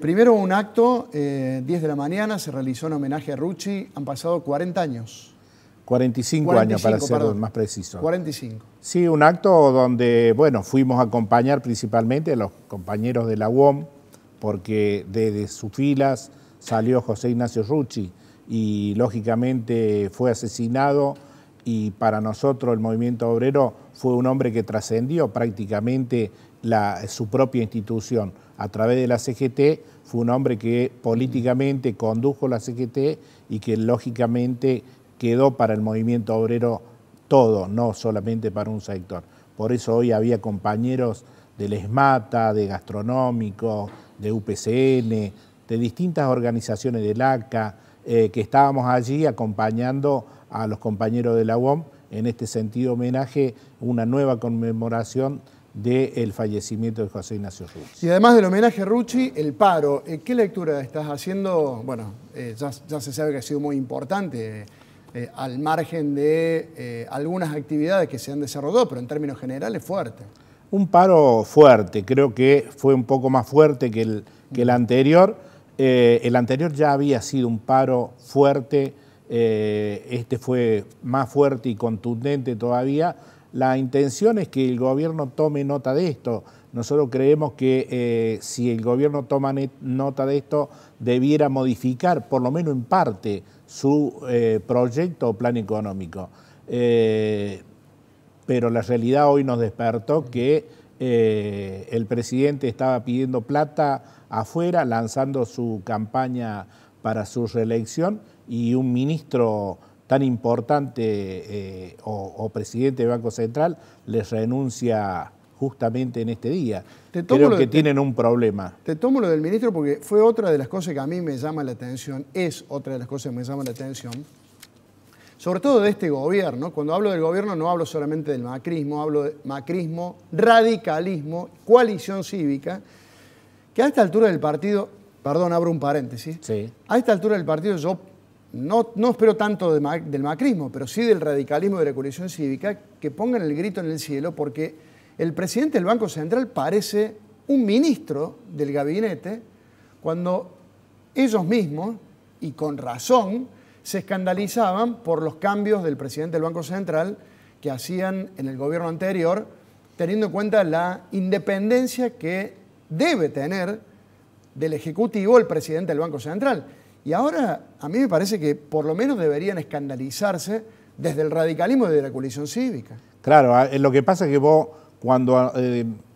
Primero un acto, 10 de la mañana, se realizó un homenaje a Rucci. Han pasado 40 años. 45 años, para ser más preciso. 45. Sí, un acto donde, bueno, fuimos a acompañar principalmente a los compañeros de la UOM, porque desde sus filas salió José Ignacio Rucci y lógicamente fue asesinado, y para nosotros el movimiento obrero fue un hombre que trascendió prácticamente su propia institución. A través de la CGT fue un hombre que políticamente condujo la CGT y que lógicamente quedó para el movimiento obrero todo, no solamente para un sector. Por eso hoy había compañeros del ESMATA, de Gastronómico, de UPCN, de distintas organizaciones del ACA, que estábamos allí acompañando a los compañeros de la UOM en este sentido homenaje, una nueva conmemoración del fallecimiento de José Ignacio Rucci. Y además del homenaje a Rucci, el paro. ¿Qué lectura estás haciendo? Bueno, ya se sabe que ha sido muy importante, al margen de algunas actividades que se han desarrollado, pero en términos generales fuerte. Un paro fuerte, creo que fue un poco más fuerte que el anterior. El anterior ya había sido un paro fuerte, este fue más fuerte y contundente todavía. La intención es que el gobierno tome nota de esto. Nosotros creemos que si el gobierno toma nota de esto, debiera modificar, por lo menos en parte, su proyecto o plan económico. Pero la realidad hoy nos despertó que el presidente estaba pidiendo plata afuera, lanzando su campaña para su reelección, y un ministro tan importante o presidente del Banco Central les renuncia justamente en este día. Creo que tienen un problema. Te tomo lo del ministro porque fue otra de las cosas que a mí me llama la atención, es otra de las cosas que me llama la atención, sobre todo de este gobierno. Cuando hablo del gobierno no hablo solamente del macrismo, hablo de macrismo, radicalismo, coalición cívica, que a esta altura del partido, perdón, abro un paréntesis, sí. A esta altura del partido yo no espero tanto del macrismo, pero sí del radicalismo de la coalición cívica, que pongan el grito en el cielo, porque el presidente del Banco Central parece un ministro del gabinete, cuando ellos mismos, y con razón, se escandalizaban por los cambios del presidente del Banco Central que hacían en el gobierno anterior, teniendo en cuenta la independencia que debe tener del Ejecutivo el presidente del Banco Central. Y ahora a mí me parece que por lo menos deberían escandalizarse desde el radicalismo y de la coalición cívica. Claro, lo que pasa es que vos cuando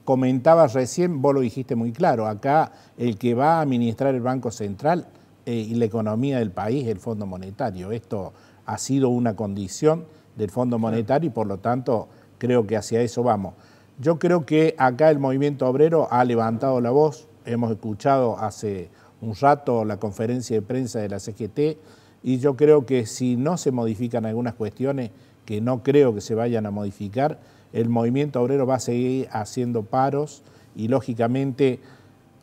comentabas recién, vos lo dijiste muy claro, acá el que va a administrar el Banco Central y la economía del país es el Fondo Monetario. Esto ha sido una condición del Fondo Monetario y por lo tanto creo que hacia eso vamos. Yo creo que acá el movimiento obrero ha levantado la voz, hemos escuchado hace un rato la conferencia de prensa de la CGT, y yo creo que si no se modifican algunas cuestiones, que no creo que se vayan a modificar, el movimiento obrero va a seguir haciendo paros y lógicamente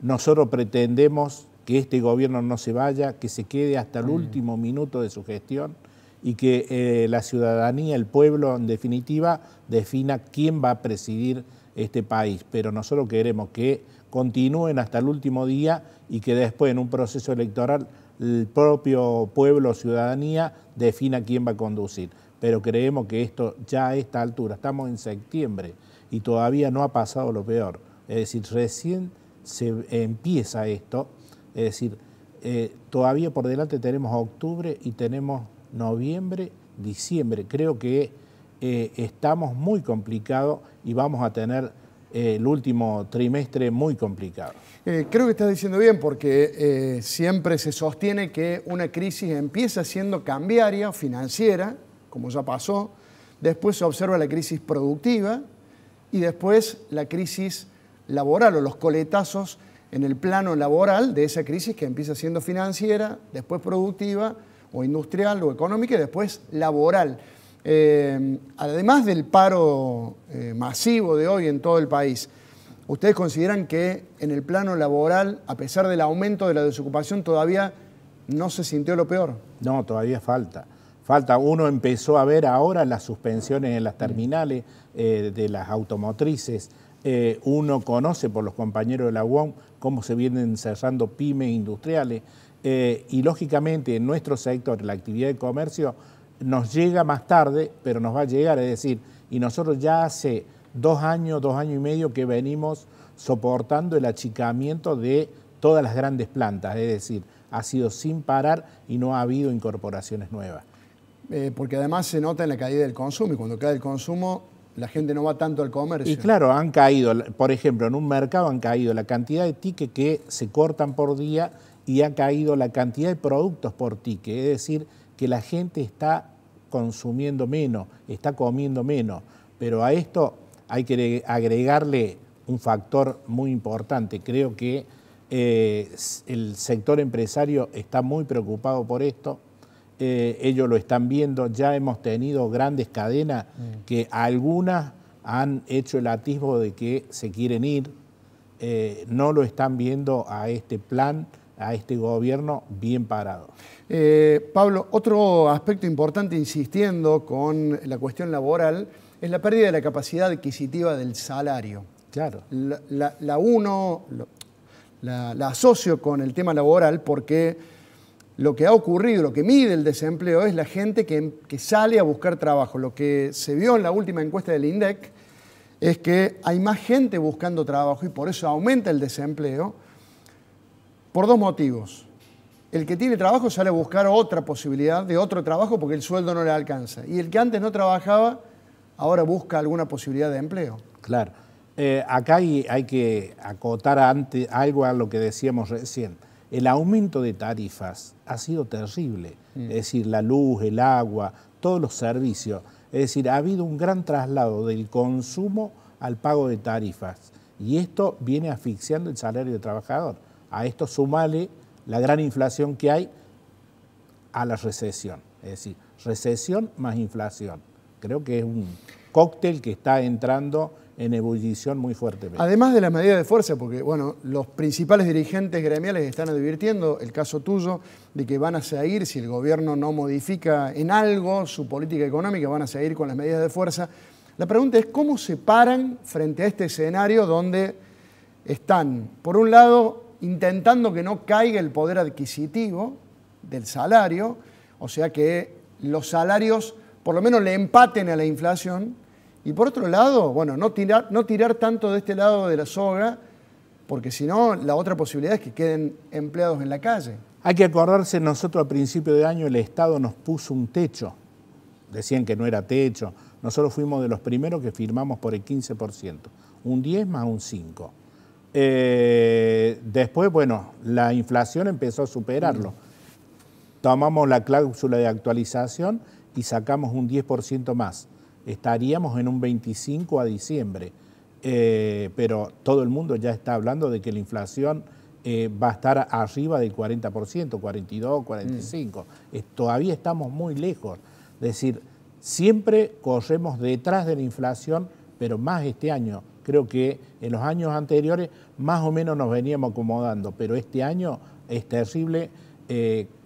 nosotros pretendemos que este gobierno no se vaya, que se quede hasta el último minuto de su gestión y que la ciudadanía, el pueblo en definitiva, defina quién va a presidir este país. Pero nosotros queremos que continúen hasta el último día y que después en un proceso electoral el propio pueblo o ciudadanía defina quién va a conducir. Pero creemos que esto ya a esta altura, estamos en septiembre y todavía no ha pasado lo peor. Es decir, recién se empieza esto, es decir, todavía por delante tenemos octubre y tenemos noviembre, diciembre. Creo que estamos muy complicados y vamos a tener el último trimestre muy complicado. Creo que estás diciendo bien, porque siempre se sostiene que una crisis empieza siendo cambiaria o financiera, como ya pasó, después se observa la crisis productiva y después la crisis laboral o los coletazos en el plano laboral de esa crisis que empieza siendo financiera, después productiva o industrial o económica y después laboral. Además del paro masivo de hoy en todo el país, ¿ustedes consideran que en el plano laboral, a pesar del aumento de la desocupación, todavía no se sintió lo peor? No, todavía falta. Uno empezó a ver ahora las suspensiones en las terminales de las automotrices. Uno conoce por los compañeros de la UOM cómo se vienen cerrando pymes industriales y lógicamente en nuestro sector, la actividad de comercio, nos llega más tarde, pero nos va a llegar, es decir, y nosotros ya hace 2 años y medio que venimos soportando el achicamiento de todas las grandes plantas, es decir, ha sido sin parar y no ha habido incorporaciones nuevas. Porque además se nota en la caída del consumo y cuando cae el consumo la gente no va tanto al comercio. Y claro, han caído, por ejemplo, en un mercado han caído la cantidad de tickets que se cortan por día y ha caído la cantidad de productos por ticket, es decir, que la gente está consumiendo menos, está comiendo menos, pero a esto hay que agregarle un factor muy importante. Creo que el sector empresario está muy preocupado por esto. Ellos lo están viendo, ya hemos tenido grandes cadenas que algunas han hecho el atisbo de que se quieren ir, no lo están viendo a este plan, a este gobierno bien parado. Pablo, otro aspecto importante, insistiendo con la cuestión laboral, es la pérdida de la capacidad adquisitiva del salario. Claro. La asocio con el tema laboral porque lo que ha ocurrido, lo que mide el desempleo es la gente que sale a buscar trabajo. Lo que se vio en la última encuesta del INDEC es que hay más gente buscando trabajo y por eso aumenta el desempleo por 2 motivos. El que tiene trabajo sale a buscar otra posibilidad de otro trabajo porque el sueldo no le alcanza. Y el que antes no trabajaba, ahora busca alguna posibilidad de empleo. Claro. Acá hay que acotar algo a lo que decíamos recién. El aumento de tarifas ha sido terrible, es decir, la luz, el agua, todos los servicios. Es decir, ha habido un gran traslado del consumo al pago de tarifas y esto viene asfixiando el salario del trabajador. A esto sumale la gran inflación que hay a la recesión, es decir, recesión más inflación. Creo que es un cóctel que está entrando en ebullición muy fuertemente. Además de las medidas de fuerza, porque bueno, los principales dirigentes gremiales están advirtiendo, el caso tuyo, de que van a seguir, si el gobierno no modifica en algo su política económica, van a seguir con las medidas de fuerza. La pregunta es cómo se paran frente a este escenario donde están, por un lado, intentando que no caiga el poder adquisitivo del salario, o sea que los salarios por lo menos le empaten a la inflación. Y por otro lado, bueno, no tirar tanto de este lado de la soga, porque si no, la otra posibilidad es que queden empleados en la calle. Hay que acordarse, nosotros a principio de año el Estado nos puso un techo. Decían que no era techo. Nosotros fuimos de los primeros que firmamos por el 15%, un 10 más un 5. Después, bueno, la inflación empezó a superarlo. Tomamos la cláusula de actualización y sacamos un 10% más. Estaríamos en un 25 a diciembre, pero todo el mundo ya está hablando de que la inflación va a estar arriba del 40%, 42, 45. Todavía estamos muy lejos. Es decir, siempre corremos detrás de la inflación, pero más este año. Creo que en los años anteriores más o menos nos veníamos acomodando, pero este año es terrible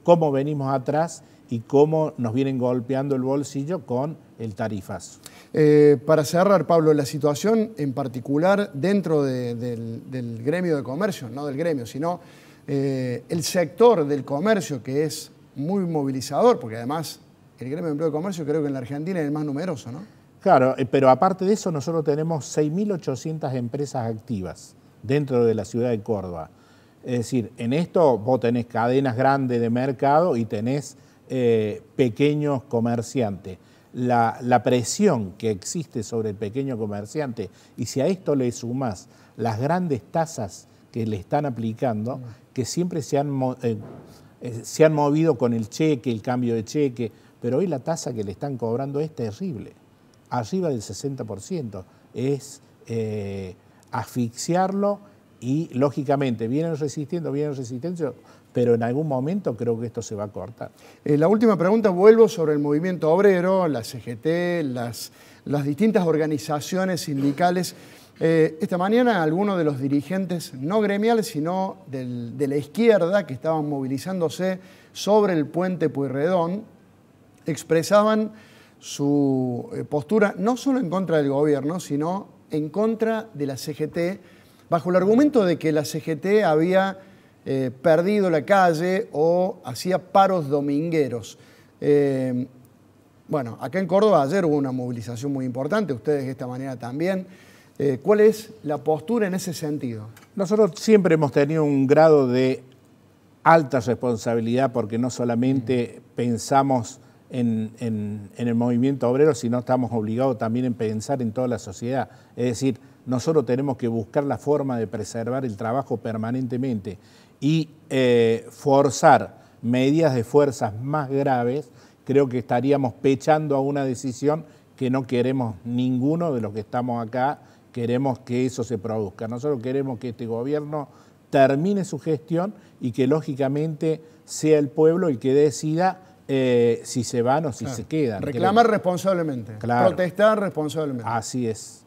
cómo venimos atrás y cómo nos vienen golpeando el bolsillo con el tarifazo. Para cerrar, Pablo, la situación en particular dentro del gremio de comercio, no del gremio, sino el sector del comercio que es muy movilizador, porque además el gremio de empleo de comercio creo que en la Argentina es el más numeroso, ¿no? Claro, pero aparte de eso nosotros tenemos 6.800 empresas activas dentro de la ciudad de Córdoba. Es decir, en esto vos tenés cadenas grandes de mercado y tenés pequeños comerciantes. La presión que existe sobre el pequeño comerciante, y si a esto le sumás las grandes tasas que le están aplicando, que siempre se han movido con el cheque, el cambio de cheque, pero hoy la tasa que le están cobrando es terrible, arriba del 60%, es asfixiarlo y lógicamente vienen resistiendo, pero en algún momento creo que esto se va a cortar. La última pregunta, vuelvo sobre el movimiento obrero, la CGT, las distintas organizaciones sindicales. Esta mañana algunos de los dirigentes, no gremiales, sino de la izquierda, que estaban movilizándose sobre el puente Pueyrredón, expresaban su postura no solo en contra del gobierno, sino en contra de la CGT, bajo el argumento de que la CGT había perdido la calle o hacía paros domingueros. Bueno, acá en Córdoba ayer hubo una movilización muy importante, ustedes de esta manera también. ¿Cuál es la postura en ese sentido? Nosotros siempre hemos tenido un grado de alta responsabilidad porque no solamente pensamos en el movimiento obrero, sino estamos obligados también en pensar en toda la sociedad. Es decir, nosotros tenemos que buscar la forma de preservar el trabajo permanentemente y forzar medidas de fuerzas más graves. Creo que estaríamos pechando a una decisión que no queremos ninguno de los que estamos acá, queremos que eso se produzca. Nosotros queremos que este gobierno termine su gestión y que lógicamente sea el pueblo el que decida si se van o si se quedan. Reclamar responsablemente, protestar responsablemente. Así es.